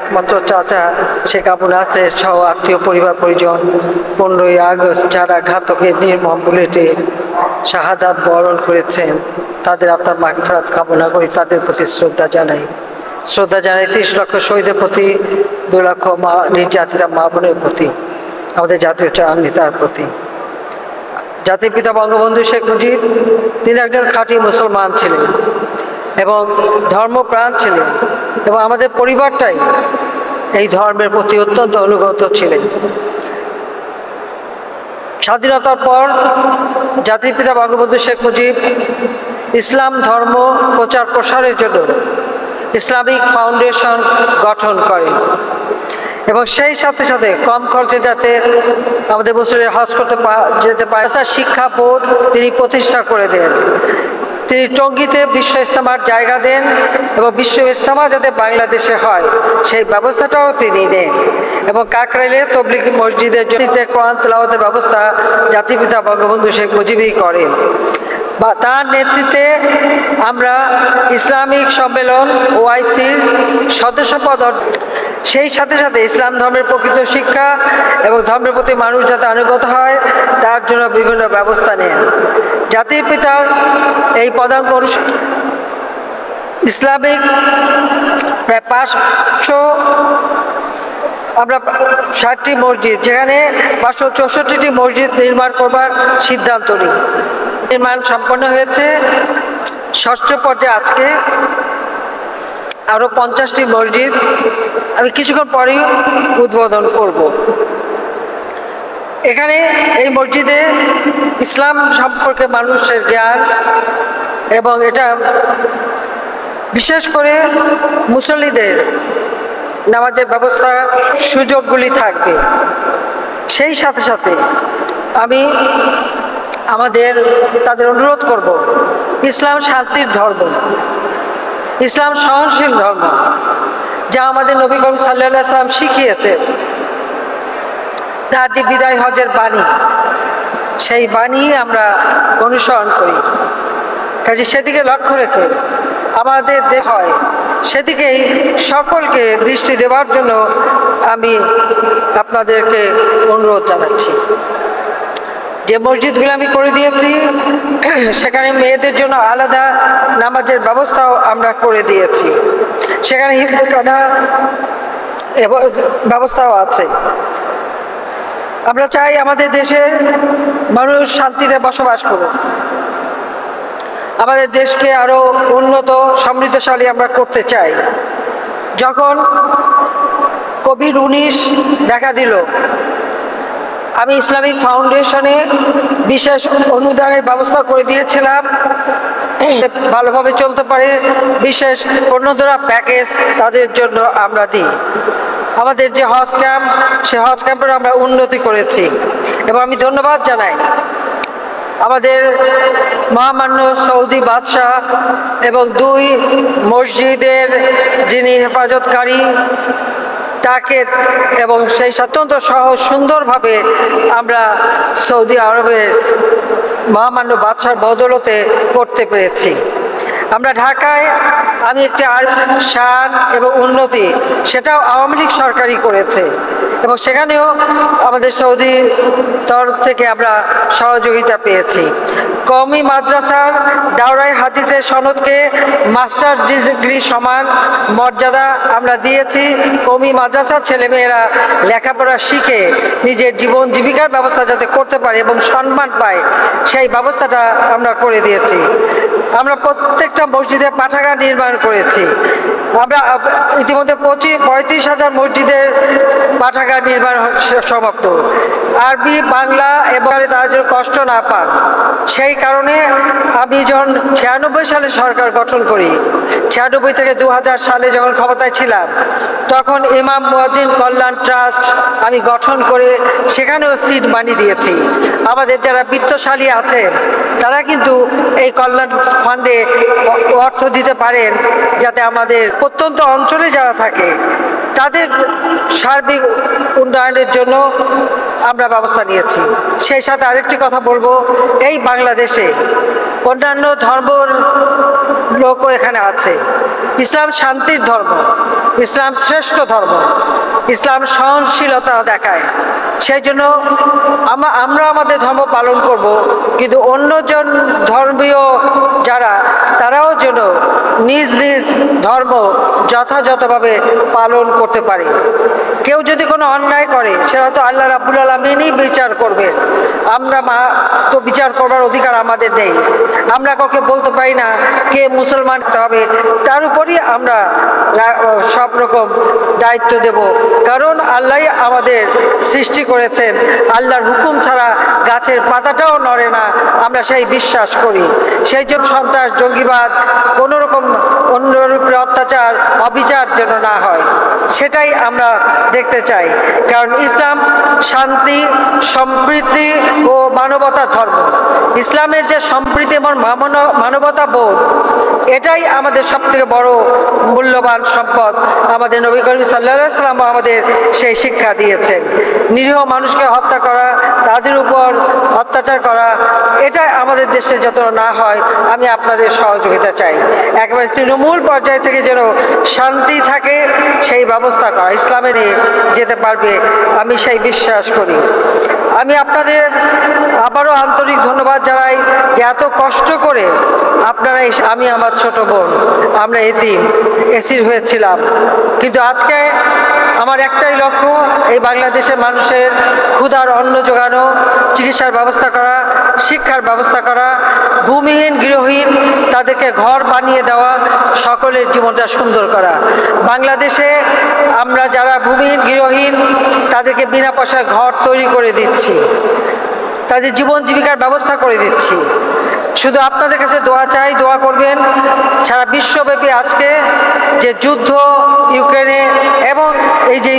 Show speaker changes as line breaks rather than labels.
একমাত্র চাচা শেখ আবু নাসের সহ আত্মীয় পরিবার পরিজন 15ই আগস্ট যারা ঘাতকের নির্মম বুলেটে শাহাদাত বরণ করেছেন, তাদের আত্মার মাগফিরাত কামনা করি, তাদের প্রতি শ্রদ্ধা জানাই। 30 লক্ষ শহীদের প্রতি, 2 লক্ষ নির্যাতিতা মা বোনের প্রতি, আমাদের জাতীয় নেতার প্রতি। জাতির পিতা বঙ্গবন্ধু শেখ মুজিব তিনি একজন খাঁটি মুসলমান ছিলেন এবং ধর্মপ্রাণ ছিলেন, এবং আমাদের পরিবারটাই এই ধর্মের প্রতি অত্যন্ত অনুগত ছিলেন। স্বাধীনতার পর জাতির পিতা বঙ্গবন্ধু শেখ মুজিব ইসলাম ধর্ম প্রচার প্রসারের জন্য ইসলামিক ফাউন্ডেশন গঠন করেন, এবং সেই সাথে সাথে কম খরচে যাতে আমাদের মুসলিমরা হজ করতে যেতে পারে শিক্ষা বোর্ড তিনি প্রতিষ্ঠা করে দেন। তিনি টঙ্গীতে বিশ্ব ইজতেমার জায়গা দেন এবং বিশ্ব ইজতেমা যাতে বাংলাদেশে হয় সেই ব্যবস্থাটাও তিনি নেন, এবং কাকরাইলে তবলিগি মসজিদের জন্য কোরআন তেলাওয়াতের ব্যবস্থা জাতির পিতা বঙ্গবন্ধু শেখ মুজিবই করেন। বা তার নেতৃত্বে আমরা ইসলামিক সম্মেলন ওআইসির সদস্যপদ, সেই সাথে সাথে ইসলাম ধর্মের প্রকৃত শিক্ষা এবং ধর্মের প্রতি মানুষ যাতে আনুগত হয় তার জন্য বিভিন্ন ব্যবস্থা নেন। জাতির পিতার এই পদাঙ্ক ইসলামিক প্রায় 500 আমরা 60টি মসজিদ, যেখানে 564টি মসজিদ নির্মাণ করবার সিদ্ধান্ত নিই। নির্মাণ সম্পন্ন হয়েছে। ষষ্ঠ পর্যায়ে আজকে আরও 50টি মসজিদ আমি কিছুক্ষণ পরেই উদ্বোধন করব। এখানে এই মসজিদে ইসলাম সম্পর্কে মানুষের জ্ঞান এবং এটা বিশেষ করে মুসল্লিদের নামাজের ব্যবস্থা সুযোগগুলি থাকবে। সেই সাথে সাথে আমি তাদের অনুরোধ করব, ইসলাম শান্তির ধর্ম, ইসলাম সহনশীল ধর্ম, যা আমাদের নবী করিম সাল্লাল্লাহু আলাইহি ওয়াসাল্লাম শিখিয়েছেন। তার যে বিদায় হজের বাণী, সেই বাণী আমরা অনুসরণ করি। কাজে সেদিকে লক্ষ্য রেখে আমাদের হয় সেদিকেই সকলকে দৃষ্টি দেওয়ার জন্য আমি আপনাদেরকে অনুরোধ জানাচ্ছি। যে মসজিদগুলো আমি করে দিয়েছি সেখানে মেয়েদের জন্য আলাদা নামাজের ব্যবস্থাও আমরা করে দিয়েছি, সেখানে হিফজখানা ব্যবস্থাও আছে। আমরা চাই আমাদের দেশের মানুষ শান্তিতে বসবাস করুক, আমাদের দেশকে আরো উন্নত সমৃদ্ধশালী আমরা করতে চাই। যখন কোভিড-19 দেখা দিল, আমি ইসলামিক ফাউন্ডেশনে বিশেষ অনুদানের ব্যবস্থা করে দিয়েছিলাম, ভালোভাবে চলতে পারে বিশেষ পণ্যধরা প্যাকেজ তাদের জন্য আমরা দিই। আমাদের যে হজ ক্যাম্প, সে হজ ক্যাম্পের আমরা উন্নতি করেছি, এবং আমি ধন্যবাদ জানাই আমাদের মহামান্য সৌদি বাদশাহ এবং 2 মসজিদের যিনি হেফাজতকারী তাকে, এবং সেই অত্যন্ত সহজ সুন্দরভাবে আমরা সৌদি আরবের মহামান্য বাদশার বদৌলতে করতে পেরেছি। আমরা ঢাকায় আমি একটি শান এবং উন্নতি, সেটাও আওয়ামী লীগ সরকারই করেছে, এবং সেখানেও আমাদের সৌদি তরফ থেকে আমরা সহযোগিতা পেয়েছি। কওমি মাদ্রাসার দাওরায়ে হাদিসের সনদকে মাস্টার ডিগ্রি সমান মর্যাদা আমরা দিয়েছি। কওমি মাদ্রাসার ছেলেমেয়েরা লেখাপড়া শিখে নিজের জীবন জীবিকার ব্যবস্থা যাতে করতে পারে এবং সম্মান পায়, সেই ব্যবস্থাটা আমরা করে দিয়েছি। আমরা প্রত্যেকটা মসজিদে পাঠাগার নির্মাণ করেছি। আমরা ইতিমধ্যে 35,000 মসজিদের পাঠাগার নির্মাণ সমাপ্ত। আরবি, বাংলা এবং তারা যেন কষ্ট না পান, সেই কারণে আমি যখন 96 সালে সরকার গঠন করি, 96 থেকে 2000 সালে যখন ক্ষমতায় ছিলাম, তখন ইমাম মুয়াজ্জিন কল্যাণ ট্রাস্ট আমি গঠন করে সেখানেও সিট মানি দিয়েছি। আমাদের যারা বিত্তশালী আছেন তারা কিন্তু এই কল্যাণ ফান্ডে অর্থ দিতে পারেন, যাতে আমাদের প্রত্যন্ত অঞ্চলে যারা থাকে তাদের সার্বিক উন্নয়নের জন্য আমরা ব্যবস্থা নিয়েছি। সেই সাথে আরেকটি কথা বলবো, এই বাংলাদেশে অন্যান্য ধর্মের লোকও এখানে আছে। ইসলাম শান্তির ধর্ম, ইসলাম শ্রেষ্ঠ ধর্ম, ইসলাম সহনশীলতা দেখায়। সেই জন্য আমরা আমাদের ধর্ম পালন করব, কিন্তু অন্যজন ধর্মীয় যারা তারাও যেন নিজ নিজ ধর্ম যথাযথভাবে পালন করতে পারে। কেউ যদি কোনো অন্যায় করে সেটা তো আল্লাহ রাব্বুল আলামিনই বিচার করবেন। আমরা তো বিচার করবার অধিকার আমাদের নেই। আমরা কাউকে বলতে পারি না কে মুসলমান হতে হবে, তার উপরই আমরা সব রকম দায়িত্ব দেব। কারণ আল্লাহ আমাদের সৃষ্টি করেছেন, আল্লাহর হুকুম ছাড়া গাছের পাতাটাও নড়ে না, আমরা সেই বিশ্বাস করি। সেই জন্য সন্ত্রাস, জঙ্গিবাদ, কোনো রকম অন্যরূপে অত্যাচার, অবিচার যেন না হয়, সেটাই আমরা দেখতে চাই। কারণ ইসলাম শান্তি, সম্প্রীতি ও মানবতার ধর্ম। ইসলামের যে সম্প্রীতি এবং মানবতা বোধ, এটাই আমাদের সবথেকে বড় মূল্যবান সম্পদ। আমাদের নবী করিম সাল্লাল্লাহু আলাইহি ওয়াসাল্লাম আমাদের সেই শিক্ষা দিয়েছেন। নিরীহ মানুষকে হত্যা করা, তাদের উপর অত্যাচার করা, এটা আমাদের দেশে যত না হয় আমি আপনাদের সহযোগিতা চাই। একেবারে তৃণমূল পর্যায় থেকে যেন শান্তি থাকে সেই ব্যবস্থা করা ইসলামে নিয়ে যেতে পারবে, আমি সেই বিশ্বাস করি। আমি আপনাদের আবারও আন্তরিক ধন্যবাদ জানাই যে এত কষ্ট করে আপনারা, আমি আমার ছোট বোন, আমরা এতিম এসির হয়েছিলাম, কিন্তু আজকে আমার একটাই লক্ষ্য, এই বাংলাদেশের মানুষের ক্ষুধার অন্ন জোগানো, চিকিৎসার ব্যবস্থা করা, শিক্ষার ব্যবস্থা করা, ভূমিহীন গৃহহীন তাদেরকে ঘর বানিয়ে দেওয়া, সকলের জীবনটা সুন্দর করা। বাংলাদেশে আমরা যারা ভূমিহীন গৃহহীন তাদেরকে বিনা পয়সায় ঘর তৈরি করে দিচ্ছি, তাদের জীবন জীবিকার ব্যবস্থা করে দিচ্ছি। শুধু আপনাদের কাছে দোয়া চাই, দোয়া করবেন। সারা বিশ্বব্যাপী আজকে যে যুদ্ধ ইউক্রেনে এবং এই যে